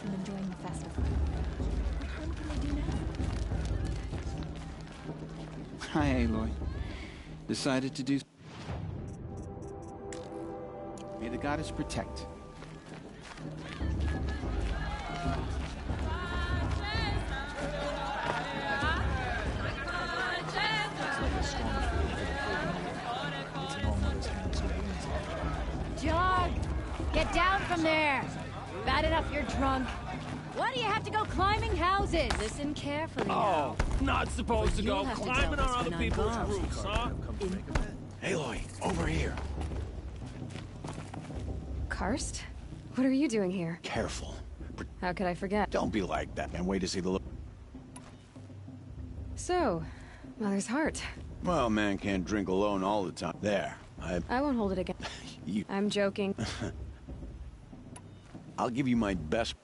from enjoying the festival. What harm can they do now? Hi, Aloy. Decided to do... May the goddess protect. John! Get down from there! Bad enough you're drunk. Why do you have to go climbing houses? Listen carefully now. Not supposed to go climbing on other people's roofs, huh? Aloy, over here. Karst? What are you doing here? Careful. How could I forget? Don't be like that, man. Wait to see the look. So, Mother's heart. Well, man can't drink alone all the time. There. I won't hold it again. You... I'm joking. I'll give you my best...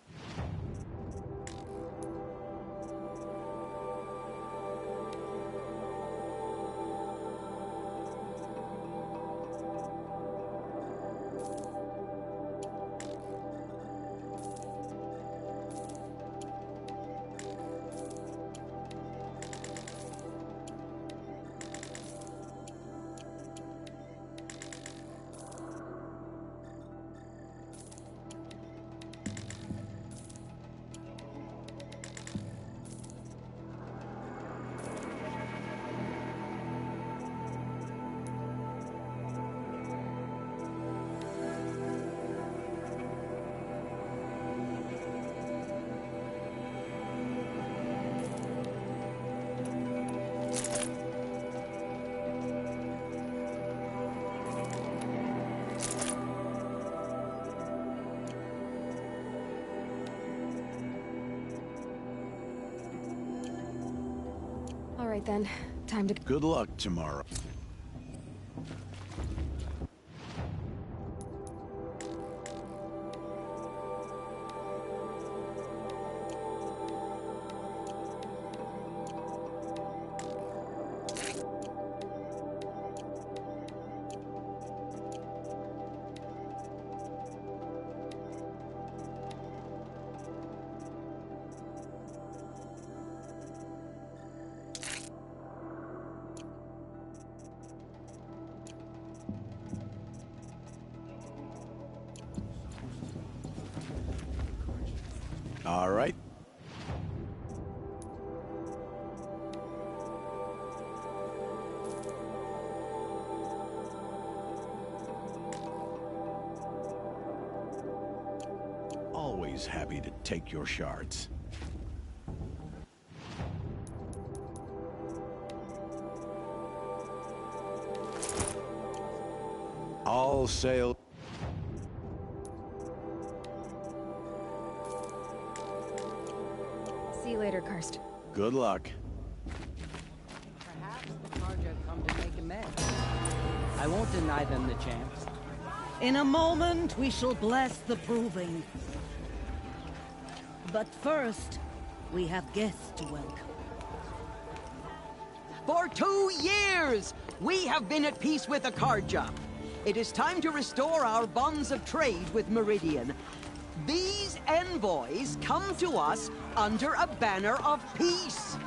All right then, time to... Good luck tomorrow. All right. Always happy to take your shards. All sail. See you later, Karst. Good luck. Perhaps the Carja come to make amends. I won't deny them the chance. In a moment, we shall bless the proving. But first, we have guests to welcome. For 2 years, we have been at peace with the Carja. It is time to restore our bonds of trade with Meridian. These envoys come to us under a banner of peace.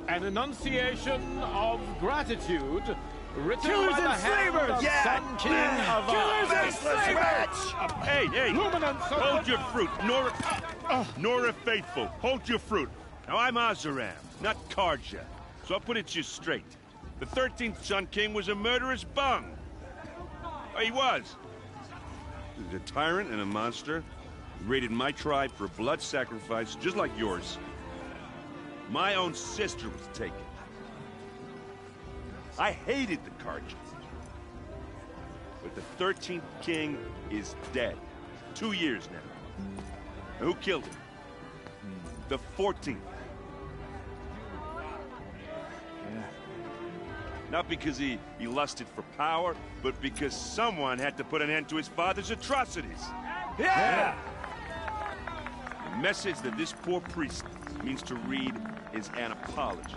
An enunciation of gratitude written Killers by the and hand slavers! of Yeah! Sun King of Killers and slavers! Hey! Luminance of Hold your fruit, Nora Faithful. Hold your fruit. Now I'm Azaram, not Carja, so I'll put it to you straight. The 13th Sun King was a murderous bung. Oh, he was. He was a tyrant and a monster. He raided my tribe for a blood sacrifice, just like yours. My own sister was taken. I hated the Carja. But the 13th king is dead. 2 years now. And who killed him? The 14th. Not because he lusted for power, but because someone had to put an end to his father's atrocities. Yeah! The message that this poor priest means to read is an apology.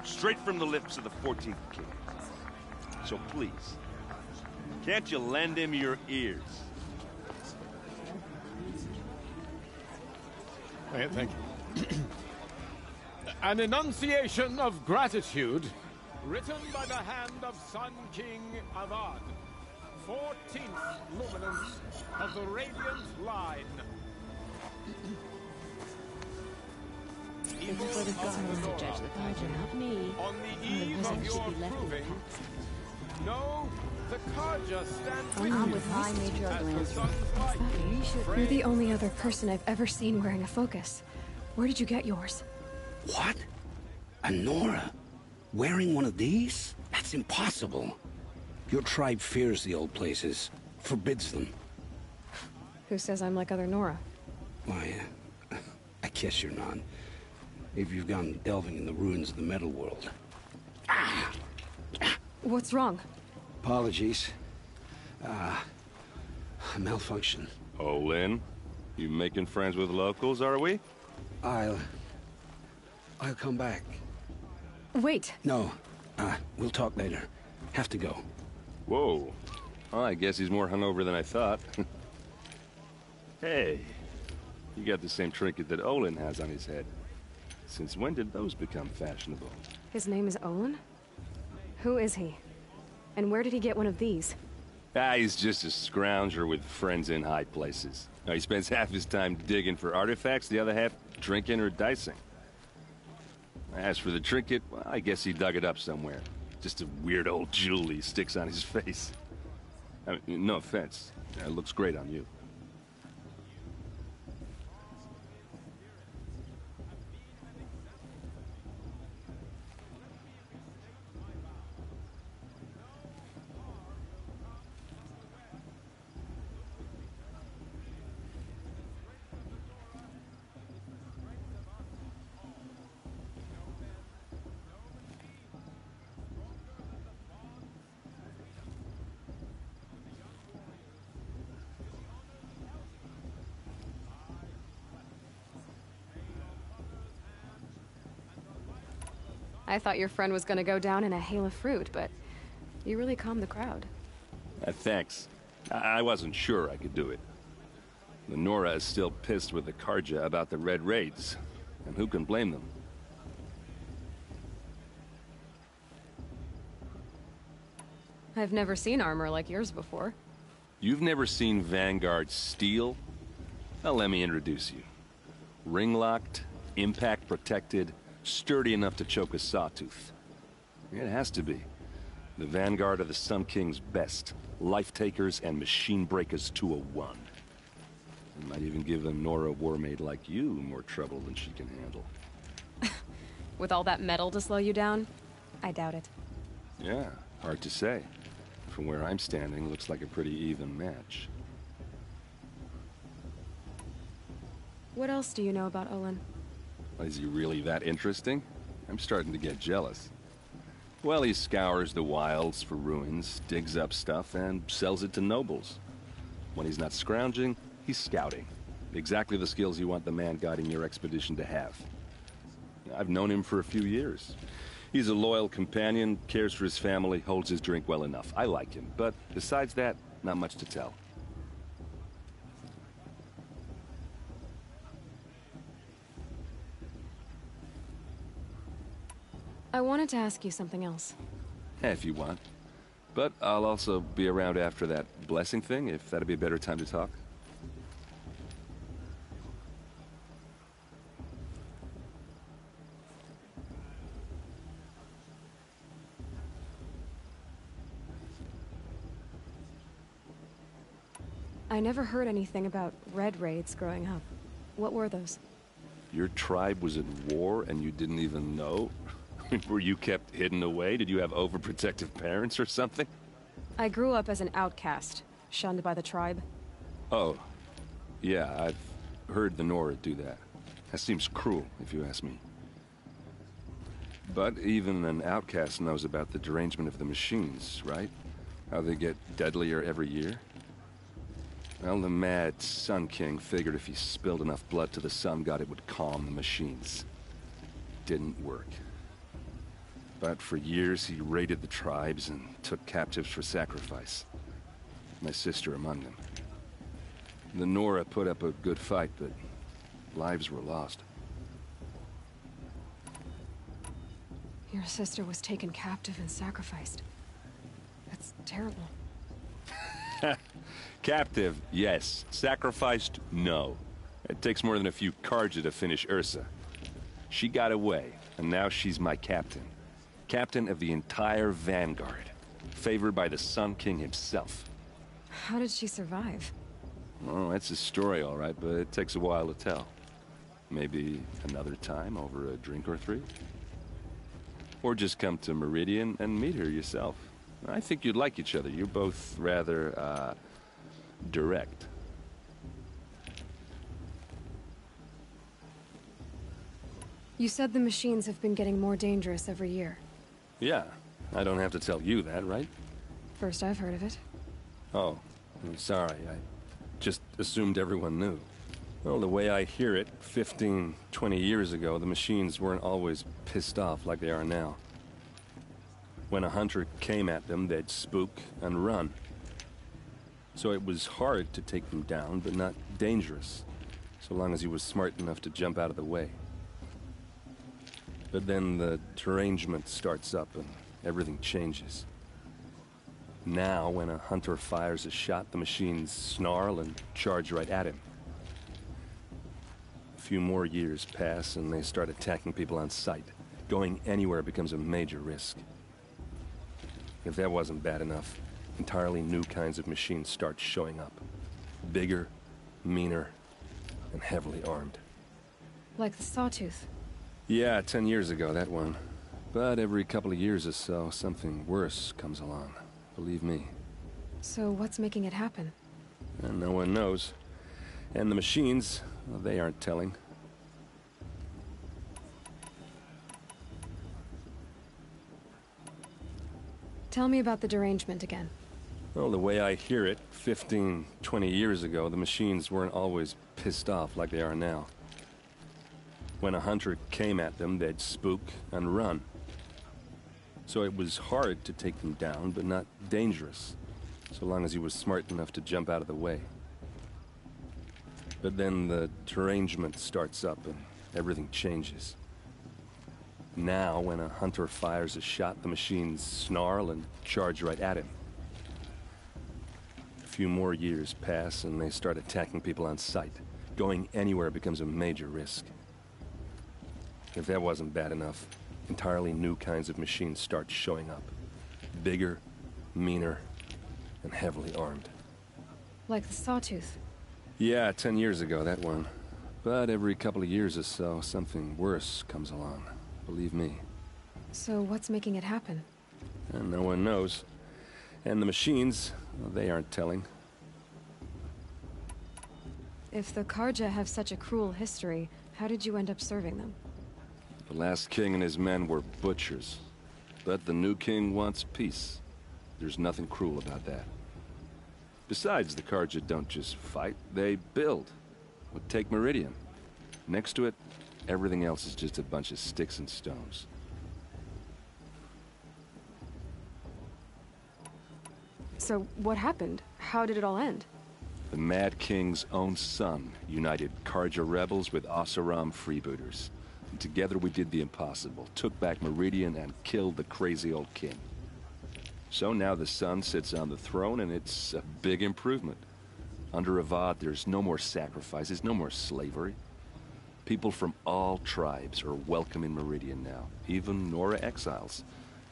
Straight from the lips of the 14th king. So please, Can't you lend him your ears? Thank you. An enunciation of gratitude, written by the hand of Sun King Avad, 14th luminance of the Radiant Line. This is for the gods to judge the Carja, not me. On the The eve wizard of should your be left in proving, peace. no, the Carja stands with I'm you with high major as the glands. sun's light. You're the only other person I've ever seen wearing a focus. Where did you get yours? What? A Nora? Wearing one of these? That's impossible. Your tribe fears the old places, forbids them. Who says I'm like other Nora? Why, I guess you're not. If you've gone delving in the ruins of the metal world. What's wrong? Apologies. A malfunction. Oh, Lynn? You making friends with locals, are we? I'll come back. Wait. No. We'll talk later. Have to go. Whoa. Well, I guess he's more hungover than I thought. Hey, you got the same trinket that Olin has on his head. Since when did those become fashionable? His name is Olin? Who is he? And where did he get one of these? He's just a scrounger with friends in high places. He spends half his time digging for artifacts, the other half drinking or dicing. As for the trinket, well, I guess he dug it up somewhere. Just a weird old jewel he sticks on his face. I mean, no offense. It looks great on you. I thought your friend was gonna go down in a hail of fruit, but you really calmed the crowd. Thanks. I wasn't sure I could do it. The Nora is still pissed with the Carja about the Red Raids, and who can blame them? I've never seen armor like yours before. You've never seen Vanguard steel? Well, let me introduce you. Ring-locked, impact-protected, sturdy enough to choke a sawtooth. It has to be. The Vanguard of the Sun King's best. Life-takers and machine breakers to a one. It might even give a Nora warmaid like you more trouble than she can handle. With all that metal to slow you down? I doubt it. Yeah, hard to say. From where I'm standing, looks like a pretty even match. What else do you know about Olin? Is he really that interesting? I'm starting to get jealous. Well, he scours the wilds for ruins, digs up stuff, and sells it to nobles. When he's not scrounging, he's scouting. Exactly the skills you want the man guiding your expedition to have. I've known him for a few years. He's a loyal companion, cares for his family, holds his drink well enough. I like him, but besides that, not much to tell. I wanted to ask you something else. If you want. But I'll also be around after that blessing thing, if that'd be a better time to talk. I never heard anything about red raids growing up. What were those? Your tribe was at war and you didn't even know? Were you kept hidden away? Did you have overprotective parents or something? I grew up as an outcast, shunned by the tribe. Oh. Yeah, I've heard the Nora do that. That seems cruel, if you ask me. But even an outcast knows about the derangement of the machines, right? How they get deadlier every year? Well, the mad Sun King figured if he spilled enough blood to the Sun God, it would calm the machines. Didn't work. But for years, he raided the tribes and took captives for sacrifice. my sister among them. The Nora put up a good fight, but lives were lost. Your sister was taken captive and sacrificed. That's terrible. Captive, yes. Sacrificed, no. It takes more than a few Carja to finish Ursa. She got away, and now she's my captain. Captain of the entire Vanguard. Favored by the Sun King himself. How did she survive? Oh, that's a story, all right, but it takes a while to tell. Maybe another time over a drink or three? Or just come to Meridian and meet her yourself. I think you'd like each other. You're both rather, direct. You said the machines have been getting more dangerous every year. Yeah, I don't have to tell you that, right? First I've heard of it. Oh, I'm sorry. I just assumed everyone knew. Well, the way I hear it, 15, 20 years ago, the machines weren't always pissed off like they are now. When a hunter came at them, they'd spook and run. So it was hard to take them down, but not dangerous, so long as he was smart enough to jump out of the way. But then the derangement starts up and everything changes. Now, when a hunter fires a shot, the machines snarl and charge right at him. A few more years pass and they start attacking people on sight. Going anywhere becomes a major risk. If that wasn't bad enough, entirely new kinds of machines start showing up. Bigger, meaner, and heavily armed. Like the Sawtooth. Yeah, 10 years ago, that one. But every couple of years or so, something worse comes along. Believe me. So what's making it happen? And no one knows. And the machines, well, they aren't telling. Tell me about the derangement again. Well, the way I hear it, 15, 20 years ago, the machines weren't always pissed off like they are now. When a hunter came at them, they'd spook and run. So it was hard to take them down, but not dangerous, so long as he was smart enough to jump out of the way. But then the derangement starts up and everything changes. Now, when a hunter fires a shot, the machines snarl and charge right at him. A few more years pass and they start attacking people on sight. Going anywhere becomes a major risk. If that wasn't bad enough, entirely new kinds of machines start showing up. Bigger, meaner, and heavily armed. Like the Sawtooth. Yeah, 10 years ago, that one. But every couple of years or so, something worse comes along. Believe me. So what's making it happen? And no one knows. And the machines, well, they aren't telling. If the Carja have such a cruel history, how did you end up serving them? The last king and his men were butchers. But the new king wants peace. There's nothing cruel about that. Besides, the Carja don't just fight, they build. Well, take Meridian. Next to it, everything else is just a bunch of sticks and stones. So what happened? How did it all end? The Mad King's own son united Carja rebels with Oseram freebooters. And together we did the impossible, took back Meridian and killed the crazy old king. So now the son sits on the throne and it's a big improvement. Under Avad, there's no more sacrifices, no more slavery. People from all tribes are welcome in Meridian now, even Nora exiles.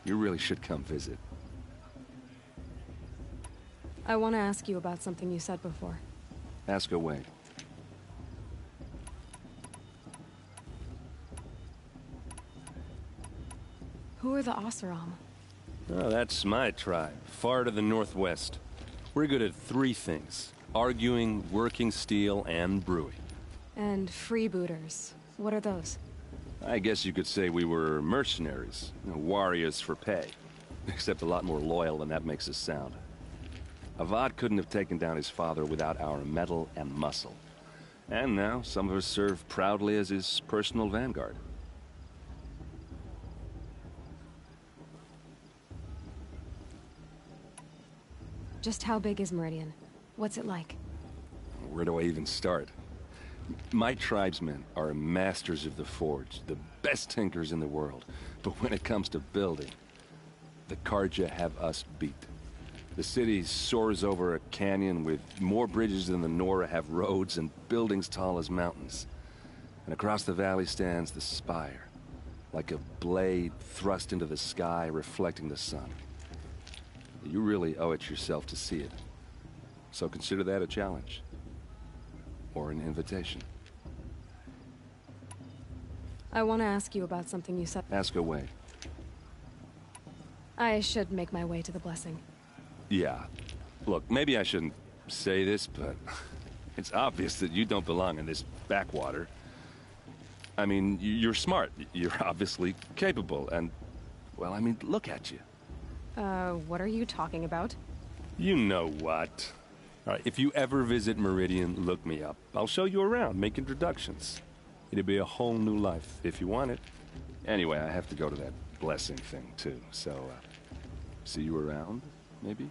You really should come visit. I want to ask you about something you said before. Ask away. Who are the Oseram? Oh, that's my tribe, far to the northwest. We're good at three things: arguing, working steel, and brewing. And freebooters. What are those? I guess you could say we were mercenaries, warriors for pay. Except a lot more loyal than that makes us sound. Avad couldn't have taken down his father without our metal and muscle. And now, some of us serve proudly as his personal vanguard. Just how big is Meridian? What's it like? Where do I even start? My tribesmen are masters of the forge, the best tinkers in the world. But when it comes to building, the Carja have us beat. The city soars over a canyon with more bridges than the Nora have roads and buildings tall as mountains. And across the valley stands the spire, like a blade thrust into the sky reflecting the sun. You really owe it yourself to see it. So consider that a challenge. Or an invitation. I want to ask you about something you said. Ask away. I should make my way to the blessing. Yeah. Look, maybe I shouldn't say this, but it's obvious that you don't belong in this backwater. I mean, you're smart. You're obviously capable, and, well, I mean, look at you. What are you talking about? You know what. All right, if you ever visit Meridian, look me up. I'll show you around, make introductions. It'll be a whole new life, if you want it. Anyway, I have to go to that blessing thing, too, so, see you around, maybe?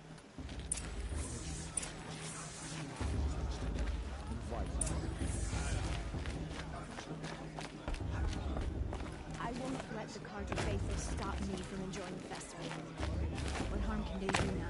I won't let the Carja faithful stop me from enjoying the festival. What harm can they do now?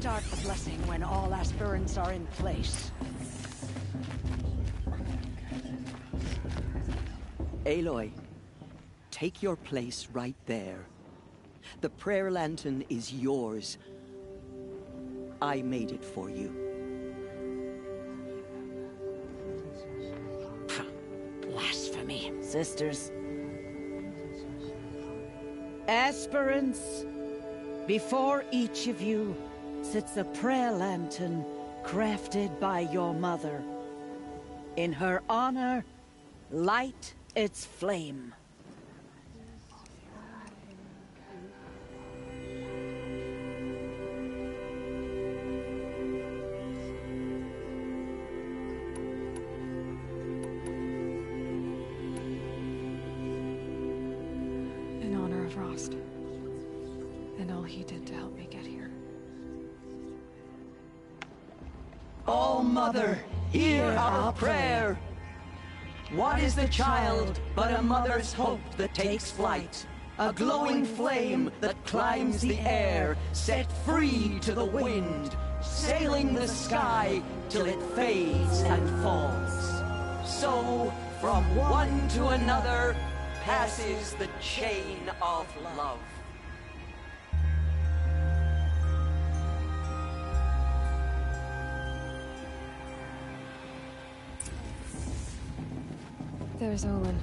Start the blessing when all aspirants are in place. Aloy, take your place right there. The prayer lantern is yours. I made it for you. Blasphemy, sisters. Aspirants, before each of you sits a prayer lantern crafted by your mother. In her honor, light its flame. In honor of Rost. And all he did to help me get here. Oh, Mother, hear our prayer. What is the child but a mother's hope that takes flight? A glowing flame that climbs the air, set free to the wind, sailing the sky till it fades and falls. So, from one to another, passes the chain of love. There's Olin.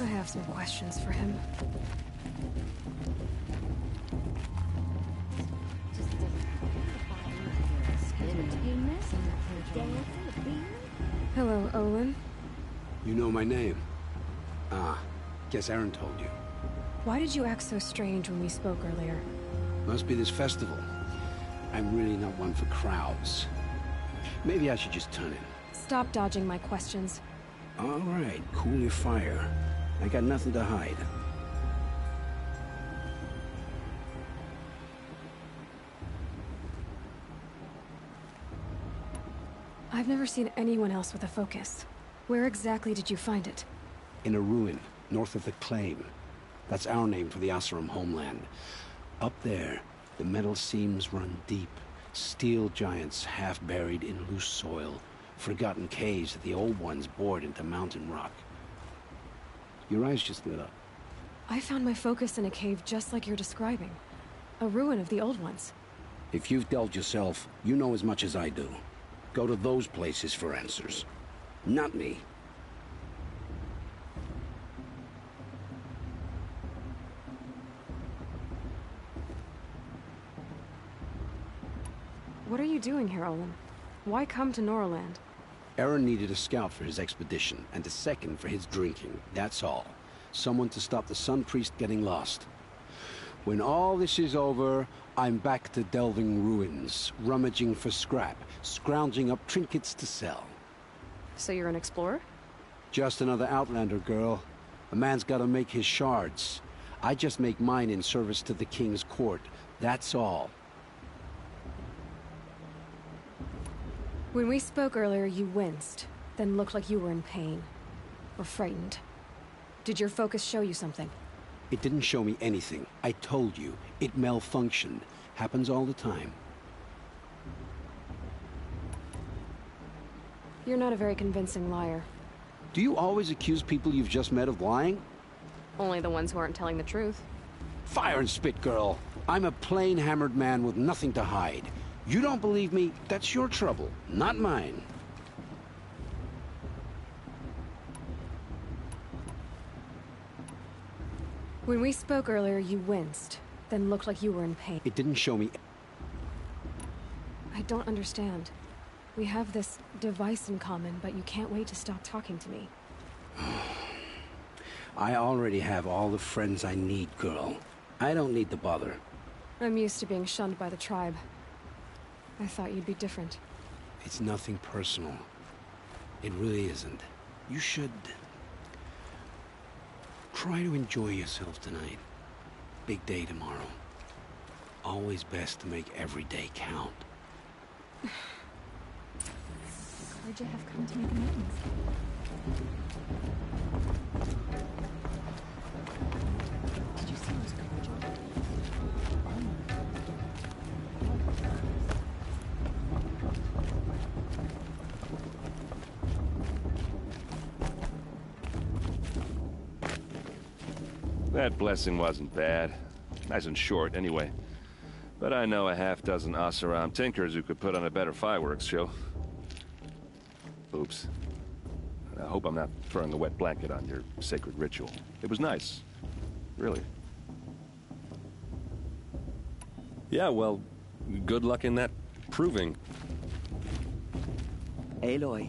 I have some questions for him. Hello, Olin. You know my name? Ah, guess Aaron told you. Why did you act so strange when we spoke earlier? Must be this festival. I'm really not one for crowds. Maybe I should just turn in. Stop dodging my questions. All right, cool your fire. I got nothing to hide. I've never seen anyone else with a focus. Where exactly did you find it? In a ruin, north of the Claim. That's our name for the Oseram homeland. Up there, the metal seams run deep. Steel giants half buried in loose soil. Forgotten caves that the old ones bored into mountain rock. Your eyes just lit up. I found my focus in a cave just like you're describing. A ruin of the old ones. If you've delved yourself, you know as much as I do. Go to those places for answers. Not me. What are you doing here, Olin? Why come to Norland? Aaron needed a scout for his expedition, and a second for his drinking. That's all. Someone to stop the Sun Priest getting lost. When all this is over, I'm back to delving ruins, rummaging for scrap, scrounging up trinkets to sell. So you're an explorer? Just another Outlander, girl. A man's gotta make his shards. I just make mine in service to the King's court. That's all. When we spoke earlier, you winced, then looked like you were in pain. Or frightened. Did your focus show you something? It didn't show me anything. I told you. It malfunctioned. Happens all the time. You're not a very convincing liar. Do you always accuse people you've just met of lying? Only the ones who aren't telling the truth. Fire and spit, girl. I'm a plain hammered man with nothing to hide. You don't believe me, that's your trouble, not mine. When we spoke earlier, you winced, then looked like you were in pain. It didn't show me... I don't understand. We have this device in common, but you can't wait to stop talking to me. I already have all the friends I need, girl. I don't need the bother. I'm used to being shunned by the tribe. I thought you'd be different. It's nothing personal. It really isn't. You should... try to enjoy yourself tonight. Big day tomorrow. Always best to make every day count. Where'd you have come to make amends? Did you see those cordial? That blessing wasn't bad. Nice and short, anyway. But I know a half-dozen Oseram tinkers who could put on a better fireworks show. Oops. I hope I'm not throwing a wet blanket on your sacred ritual. It was nice. Really. Yeah, well, good luck in that proving. Aloy,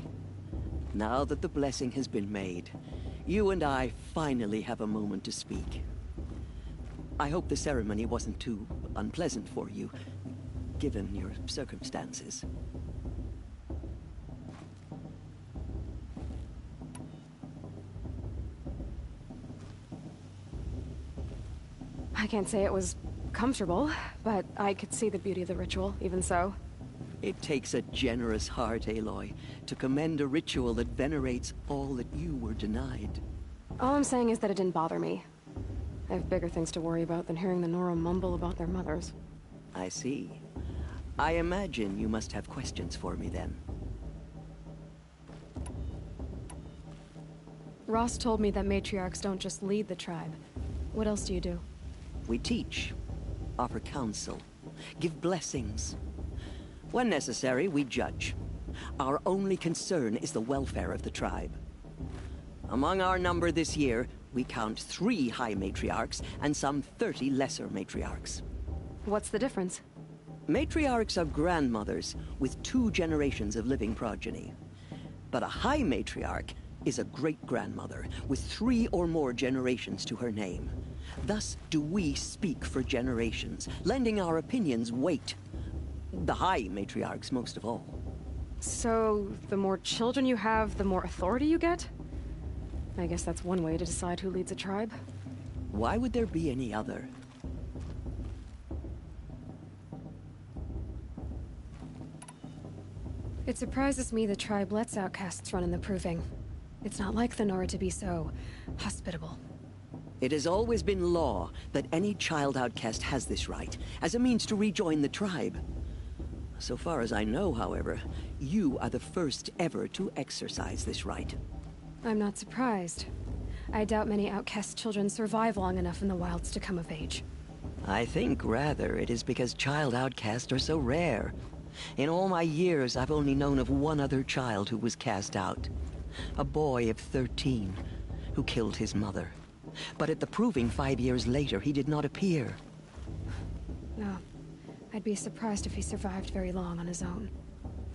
now that the blessing has been made, you and I finally have a moment to speak. I hope the ceremony wasn't too unpleasant for you, given your circumstances. I can't say it was comfortable, but I could see the beauty of the ritual, even so. It takes a generous heart, Aloy, to commend a ritual that venerates all that you were denied. All I'm saying is that it didn't bother me. I have bigger things to worry about than hearing the Nora mumble about their mothers. I see. I imagine you must have questions for me then. Ross told me that matriarchs don't just lead the tribe. What else do you do? We teach, offer counsel, give blessings. When necessary, we judge. Our only concern is the welfare of the tribe. Among our number this year, we count 3 high matriarchs and some 30 lesser matriarchs. What's the difference? Matriarchs are grandmothers with 2 generations of living progeny. But a high matriarch is a great-grandmother with 3 or more generations to her name. Thus do we speak for generations, lending our opinions weight. The high matriarchs most of all. So, the more children you have, the more authority you get? I guess that's one way to decide who leads a tribe. Why would there be any other? It surprises me the tribe lets outcasts run in the proving. It's not like the Nora to be so hospitable. It has always been law that any child outcast has this right, as a means to rejoin the tribe. So far as I know, however, you are the first ever to exercise this right. I'm not surprised. I doubt many outcast children survive long enough in the wilds to come of age. I think, rather, it is because child outcasts are so rare. In all my years, I've only known of one other child who was cast out. A boy of 13, who killed his mother. But at the proving 5 years later, he did not appear. No. I'd be surprised if he survived very long on his own.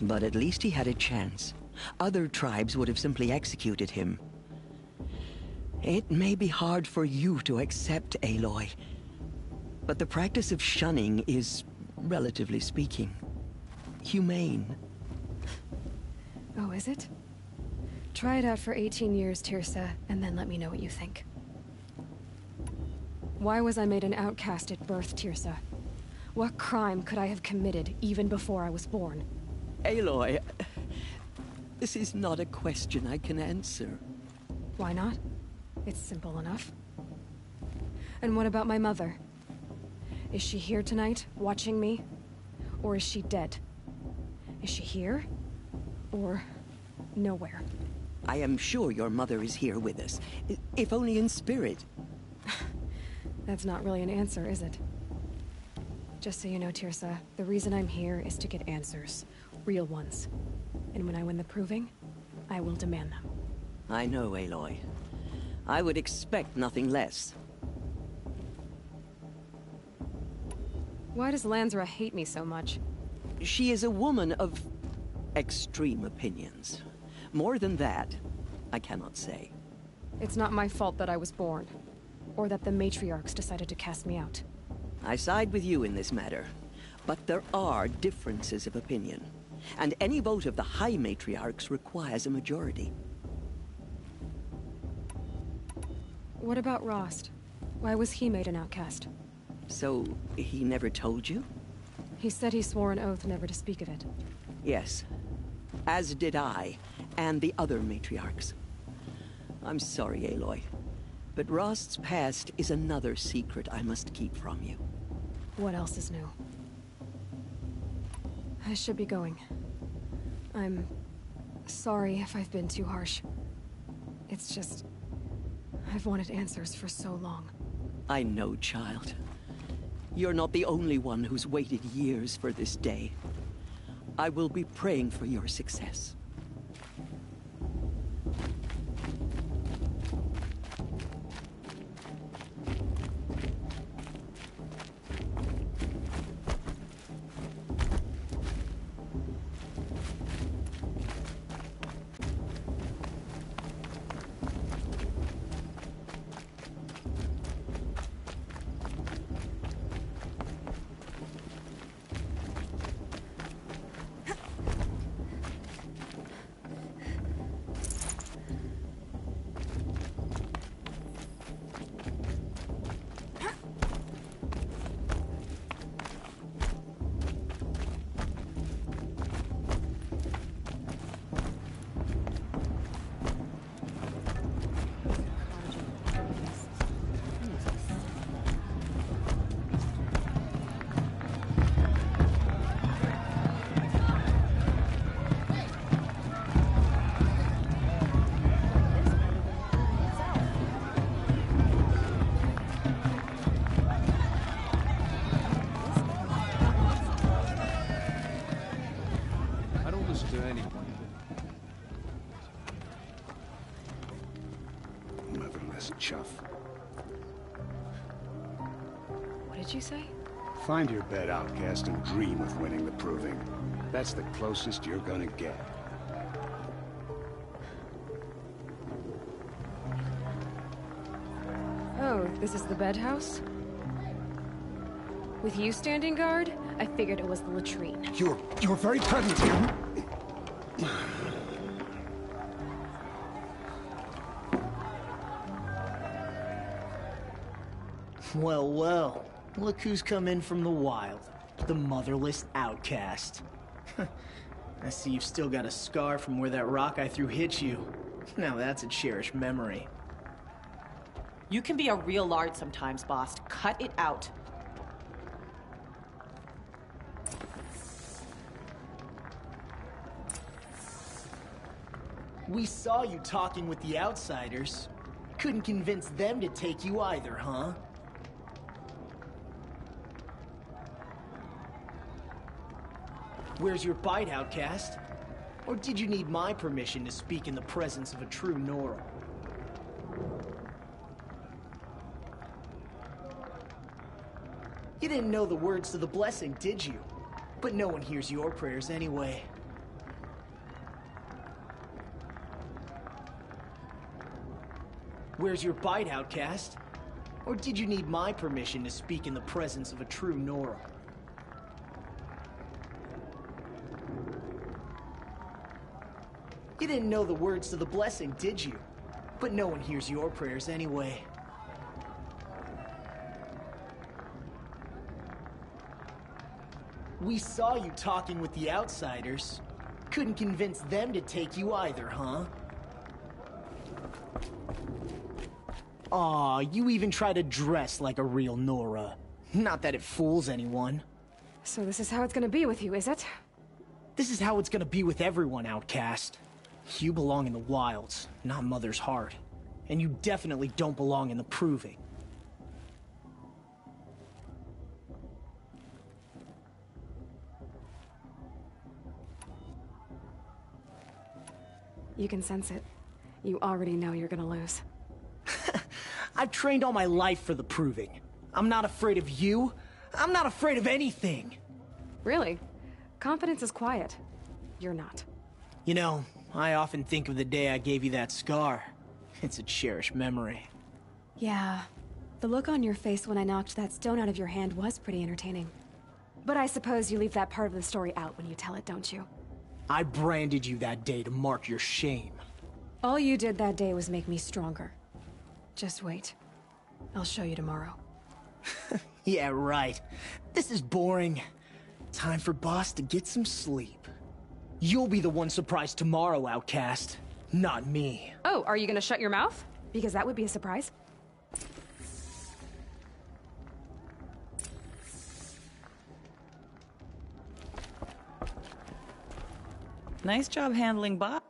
But at least he had a chance. Other tribes would have simply executed him. It may be hard for you to accept, Aloy, but the practice of shunning is, relatively speaking, humane. Oh, is it? Try it out for 18 years, Tirsa, and then let me know what you think. Why was I made an outcast at birth, Tirsa? What crime could I have committed even before I was born? Aloy, this is not a question I can answer. Why not? It's simple enough. And what about my mother? Is she here tonight, watching me? Or is she dead? Is she here? Or nowhere? I am sure your mother is here with us, if only in spirit. That's not really an answer, is it? Just so you know, Tirsa, the reason I'm here is to get answers. Real ones. And when I win the proving, I will demand them. I know, Aloy. I would expect nothing less. Why does Lansra hate me so much? She is a woman of extreme opinions. More than that, I cannot say. It's not my fault that I was born. Or that the matriarchs decided to cast me out. I side with you in this matter. But there are differences of opinion. And any vote of the High Matriarchs requires a majority. What about Rost? Why was he made an outcast? So, he never told you? He said he swore an oath never to speak of it. Yes. As did I, and the other matriarchs. I'm sorry, Aloy, but Rost's past is another secret I must keep from you. What else is new? I should be going. I'm sorry if I've been too harsh. It's just... I've wanted answers for so long. I know, child. You're not the only one who's waited years for this day. I will be praying for your success. Chuff. What did you say? Find your bed, outcast, and dream of winning the proving. That's the closest you're gonna get. Oh, this is the bedhouse? With you standing guard, I figured it was the latrine. You're very present here. Well, well. Look who's come in from the wild. The motherless outcast. I see you've still got a scar from where that rock I threw hit you. Now that's a cherished memory. You can be a real lard sometimes, boss. Cut it out. We saw you talking with the outsiders. Couldn't convince them to take you either, huh? Where's your bite, outcast? Or did you need my permission to speak in the presence of a true Nora? You didn't know the words to the blessing, did you? But no one hears your prayers anyway. Where's your bite, outcast? Or did you need my permission to speak in the presence of a true Nora? You didn't know the words to the blessing, did you? But no one hears your prayers anyway. We saw you talking with the outsiders. Couldn't convince them to take you either, huh? Aw, you even try to dress like a real Nora. Not that it fools anyone. So this is how it's gonna be with you, is it? This is how it's gonna be with everyone, outcast. You belong in the wilds, not Mother's heart. And you definitely don't belong in the proving. You can sense it. You already know you're gonna lose. I've trained all my life for the proving. I'm not afraid of you. I'm not afraid of anything. Really? Confidence is quiet. You're not. You know, I often think of the day I gave you that scar. It's a cherished memory. Yeah. The look on your face when I knocked that stone out of your hand was pretty entertaining. But I suppose you leave that part of the story out when you tell it, don't you? I branded you that day to mark your shame. All you did that day was make me stronger. Just wait. I'll show you tomorrow. Yeah, right. This is boring. Time for Boss to get some sleep. You'll be the one surprised tomorrow, outcast. Not me. Oh, are you gonna shut your mouth? Because that would be a surprise. Nice job handling Bob.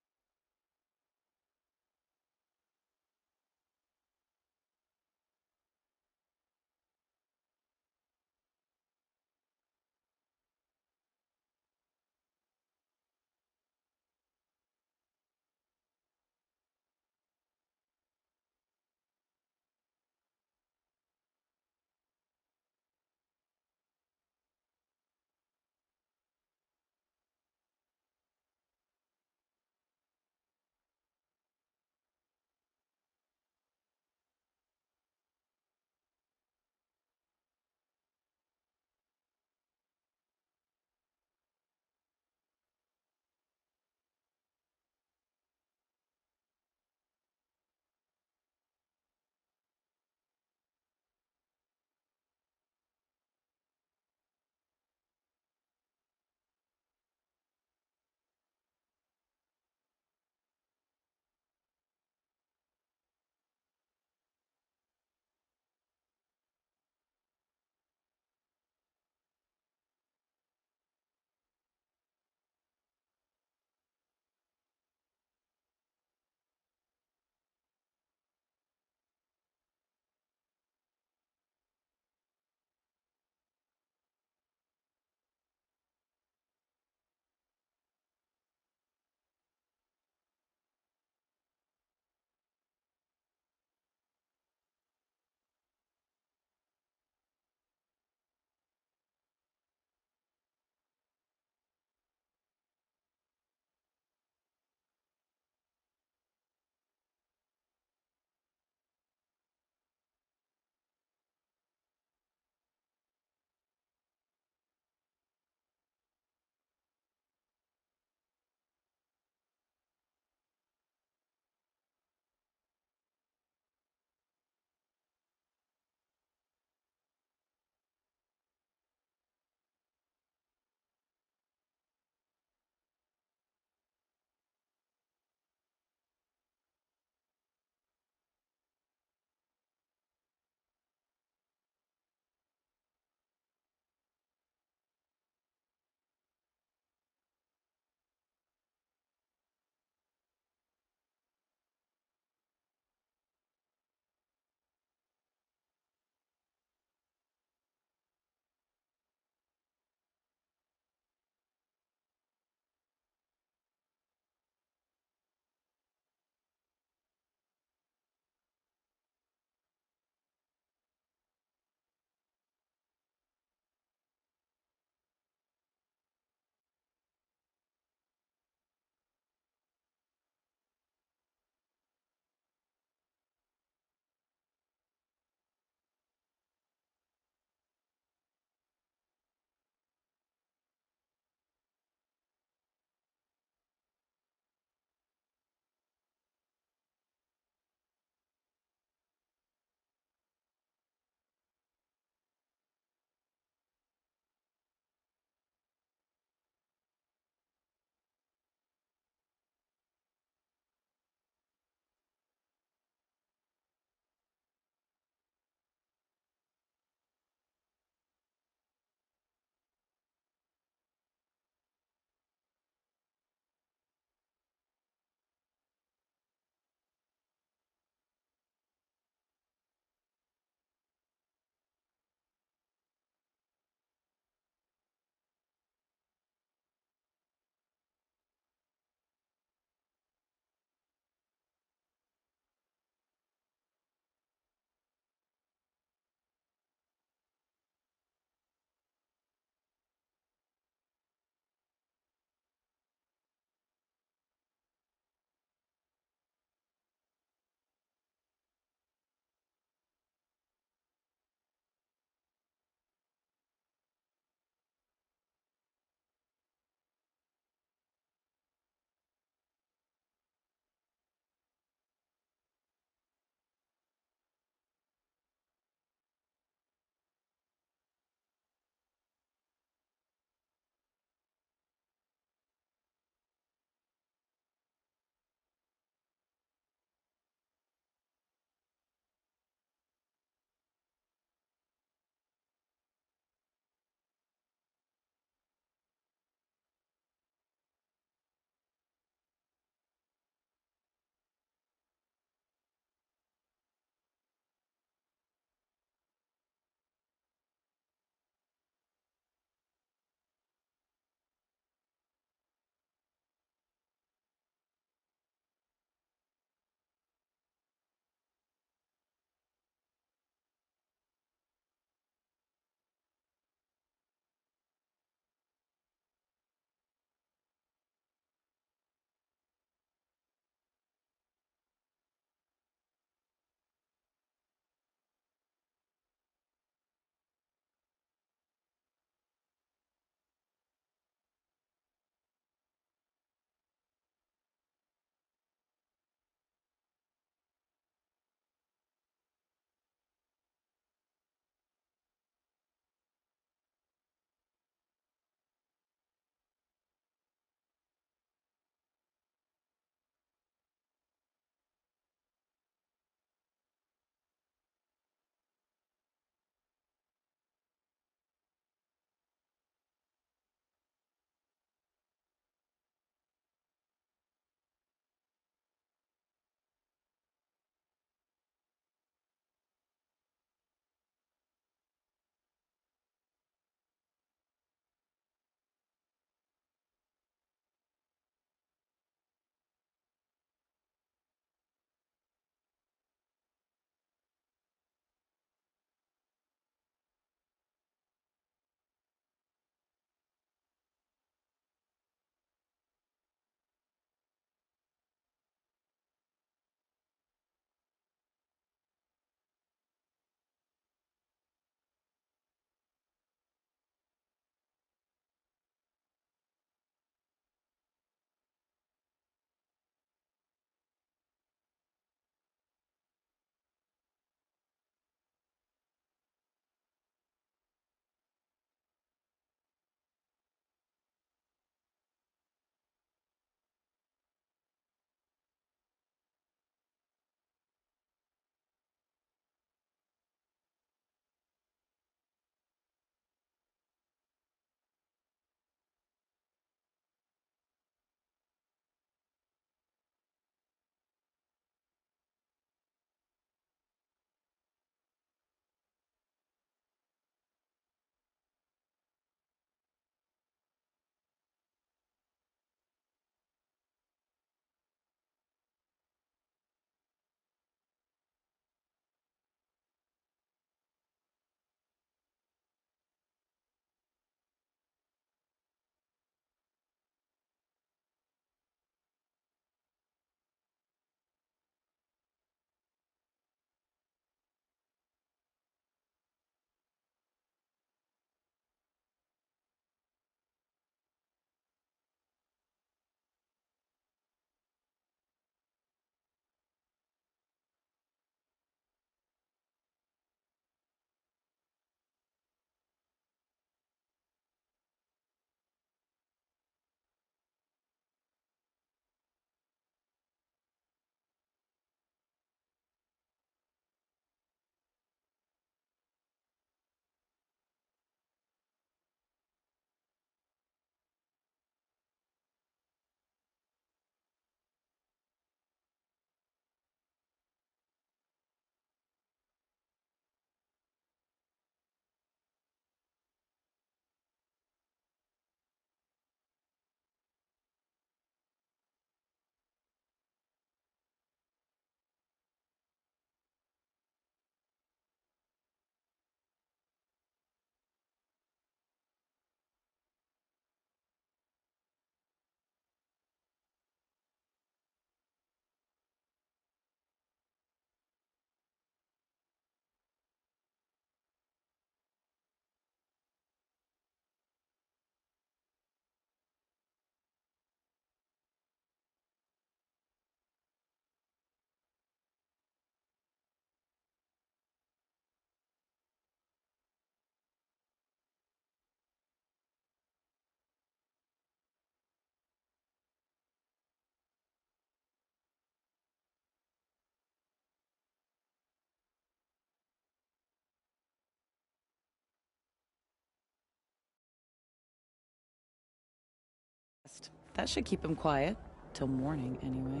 That should keep him quiet. Till morning, anyway.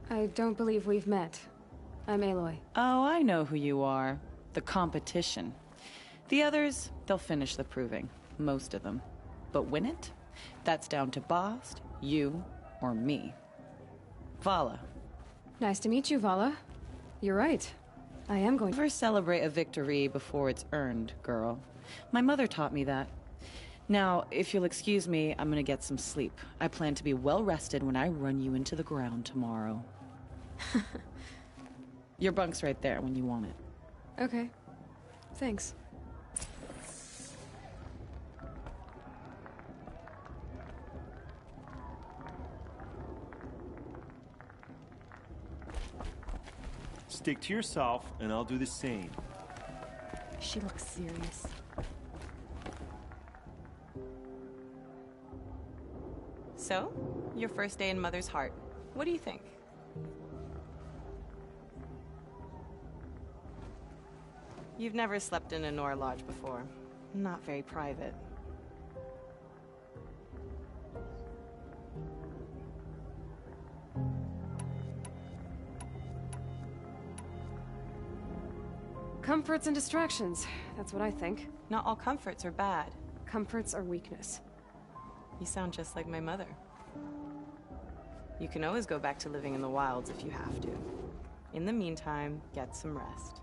I don't believe we've met. I'm Aloy. Oh, I know who you are. The competition. The others, they'll finish the proving. Most of them. But win it? That's down to Bast, you, or me. Vala. Nice to meet you, Vala. You're right. I am going to... Never celebrate a victory before it's earned, girl. My mother taught me that. Now, if you'll excuse me, I'm gonna get some sleep. I plan to be well rested when I run you into the ground tomorrow. Your bunk's right there when you want it. Okay. Thanks. Stick to yourself, and I'll do the same. She looks serious. So, your first day in Mother's Heart. What do you think? You've never slept in a Nora Lodge before. Not very private. Comforts and distractions. That's what I think. Not all comforts are bad. Comforts are weakness. You sound just like my mother. You can always go back to living in the wilds if you have to. In the meantime, get some rest.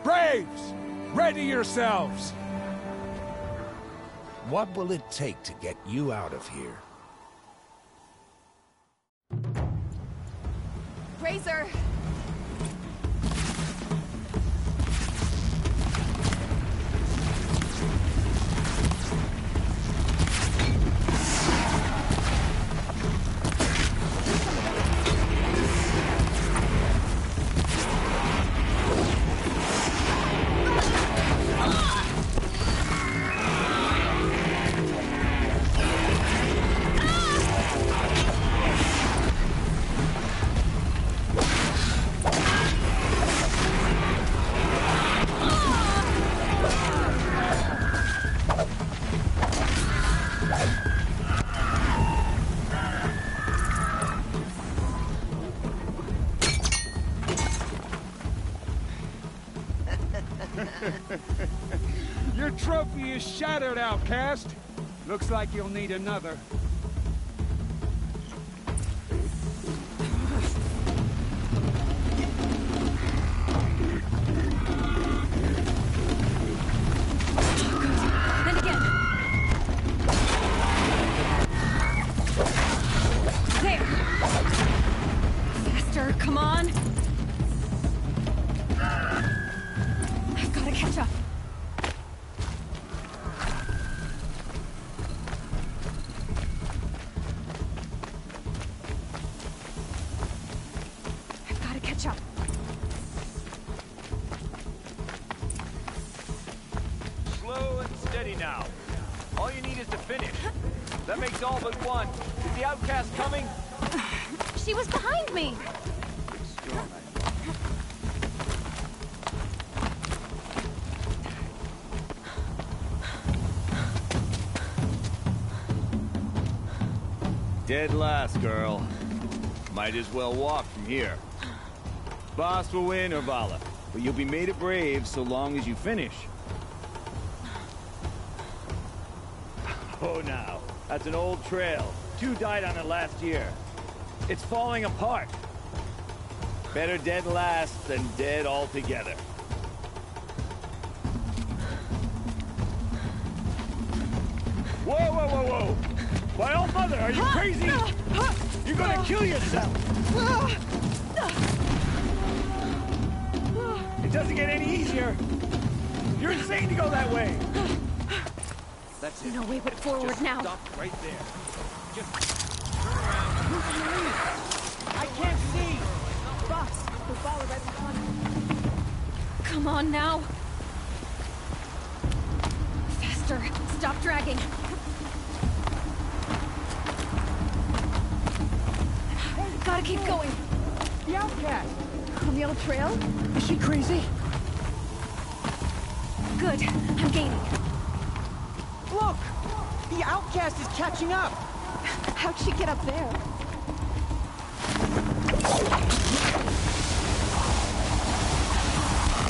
Braves! Ready yourselves! What will it take to get you out of here? Razor! Your trophy is shattered, outcast. Looks like you'll need another. And again. There. Faster, come on. I've got to catch up. I've got to catch up. Slow and steady now. All you need is to finish. That makes all but one. Is the outcast coming? She was behind me! Dead last, girl. Might as well walk from here. Boss will win, Urvala, but you'll be made a brave so long as you finish. Oh, now. That's an old trail. 2 died on it last year. It's falling apart. Better dead last than dead altogether. Whoa, whoa, whoa, whoa! My old mother, are you crazy? You're gonna kill yourself! It doesn't get any easier! You're insane to go that way! That's it. No way but forward Just now. Stop right there. Just turn around. I can't see! Boss, we'll follow right behind. Come on now. Faster. Stop dragging. Gotta keep going. The outcast! On the old trail? Is she crazy? Good. I'm gaining. Look! The outcast is catching up! How'd she get up there?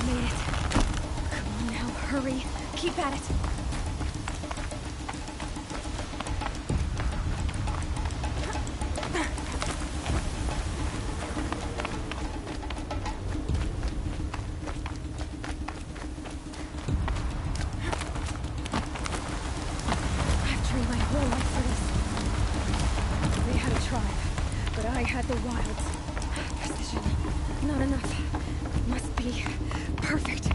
Made it. Come on now, hurry. Keep at it. I've trained my whole life for this. They had a tribe, but I had the wilds. Precision. Not enough. Must be perfect.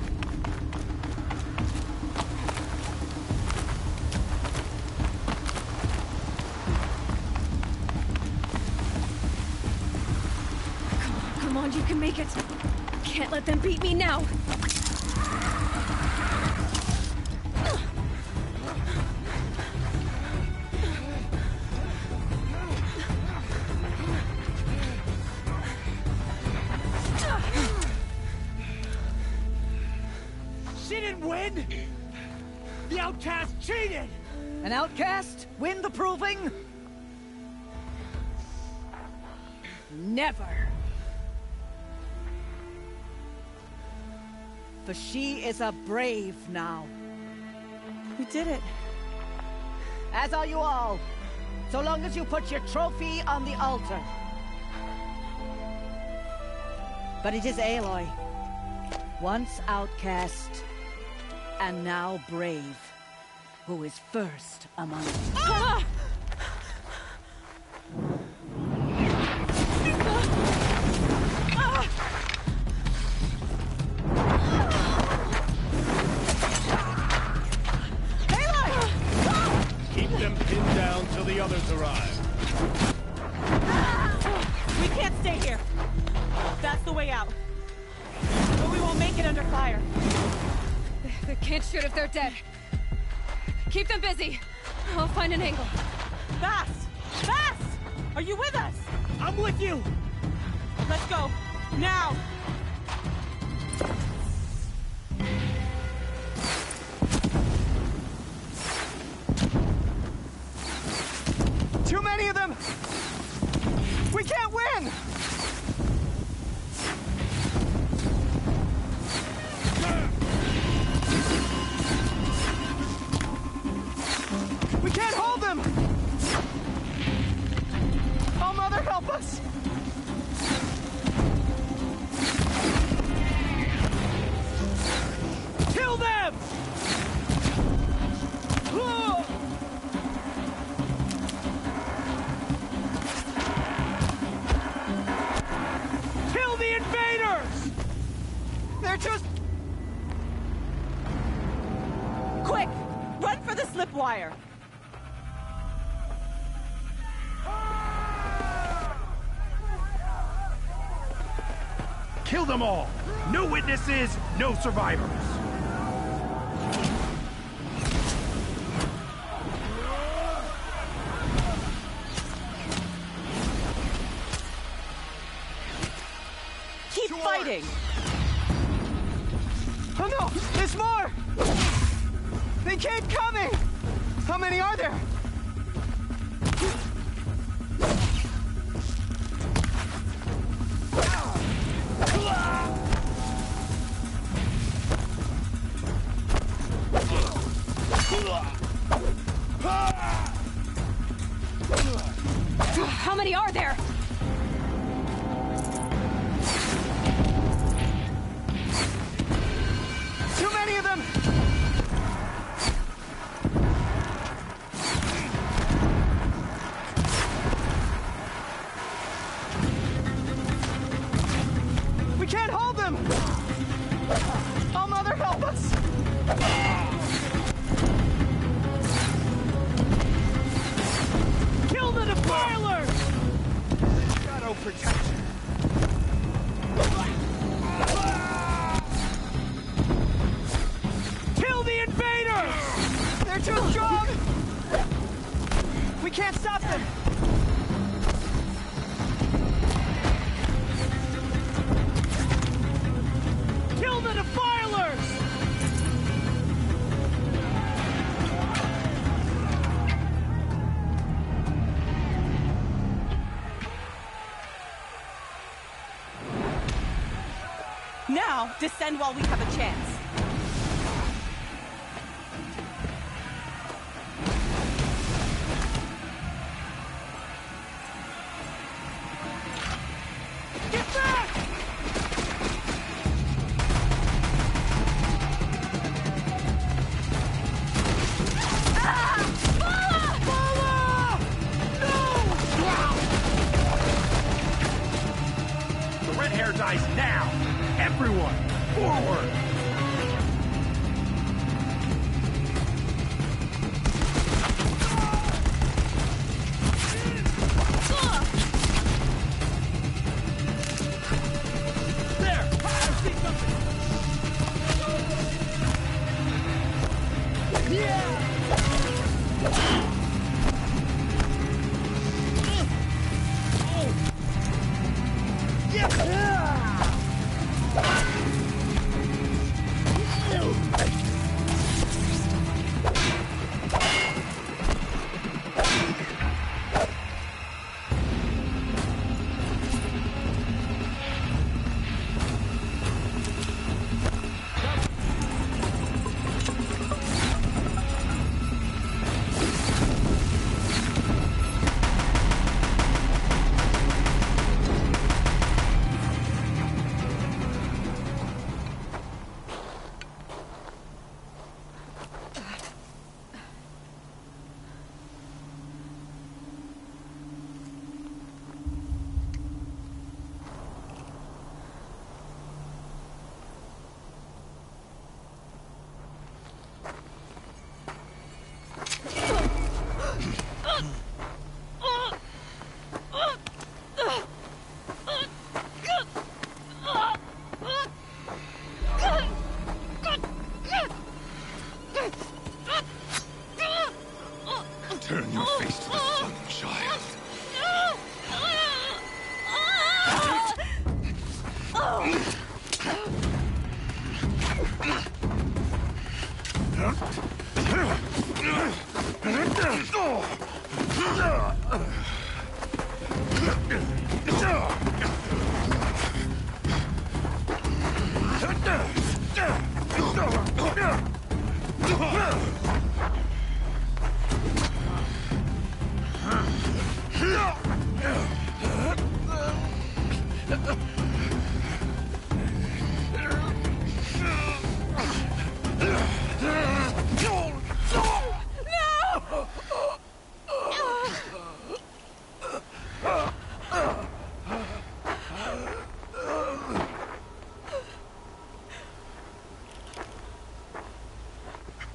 Come on, you can make it. Can't let them beat me now. She didn't win! The outcast cheated! An outcast? Win the proving? Never. For she is a brave now. You did it. As are you all. So long as you put your trophy on the altar. But it is Aloy. Once outcast, and now brave, who is first among us. Ah! Keep them pinned down till the others arrive. We can't stay here. That's the way out. But we won't make it under fire. They can't shoot if they're dead. Keep them busy. I'll find an angle. Fast! Fast! Are you with us? I'm with you! Let's go. Now! Too many of them! We can't win! We can't hold them! Oh, Mother, help us! Kill them! Kill the invaders! They're just... Quick! Run for the slip wire! Kill them all! No witnesses, no survivors! Keep fighting! Oh no! There's more! They keep coming! How many are there? How many are there? Too many of them! We can't hold them! Oh, Mother, help us! Kill the defiler! Shadow protection. Kill the invaders! They're too strong! We can't stop them! Kill the defilers! Now, descend while we have a chance. Get back! The red hair dies now! Everyone, forward! There! I see something! Turn your face to the sun, child.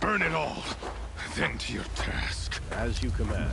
Burn it all, then to your task. As you command.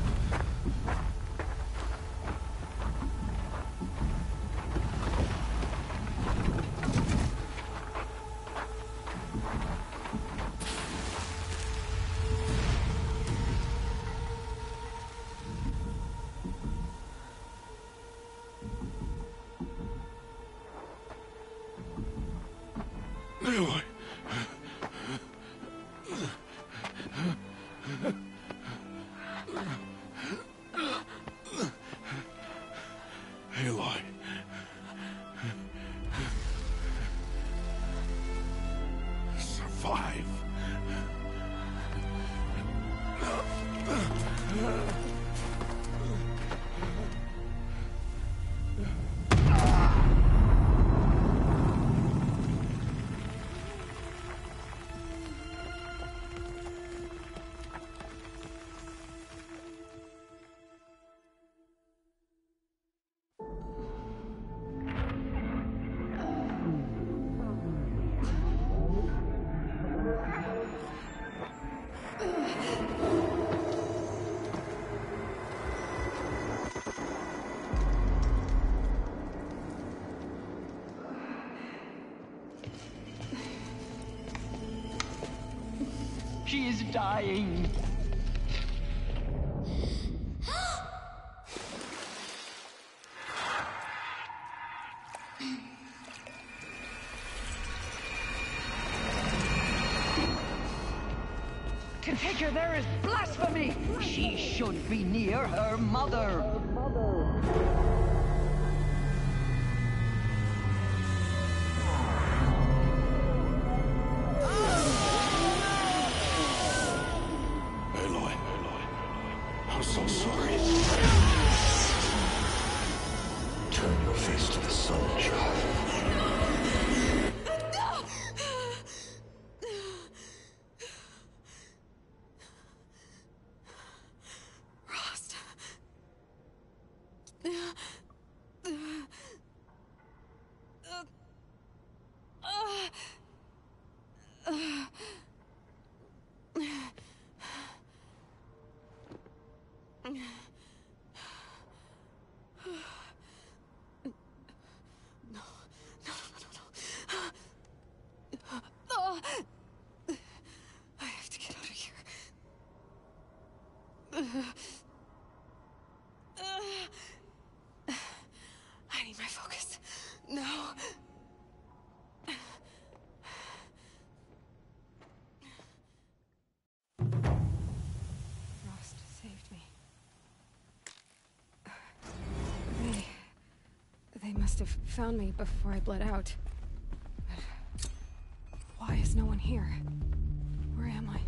She is dying. To take her there is blasphemy! She should be near her mother. Aloy, I'm so sorry. Turn your face to the sun, child. I have to get out of here. I need my focus. No. Frost saved me. They must have found me before I bled out. But why is no one here? Where am I?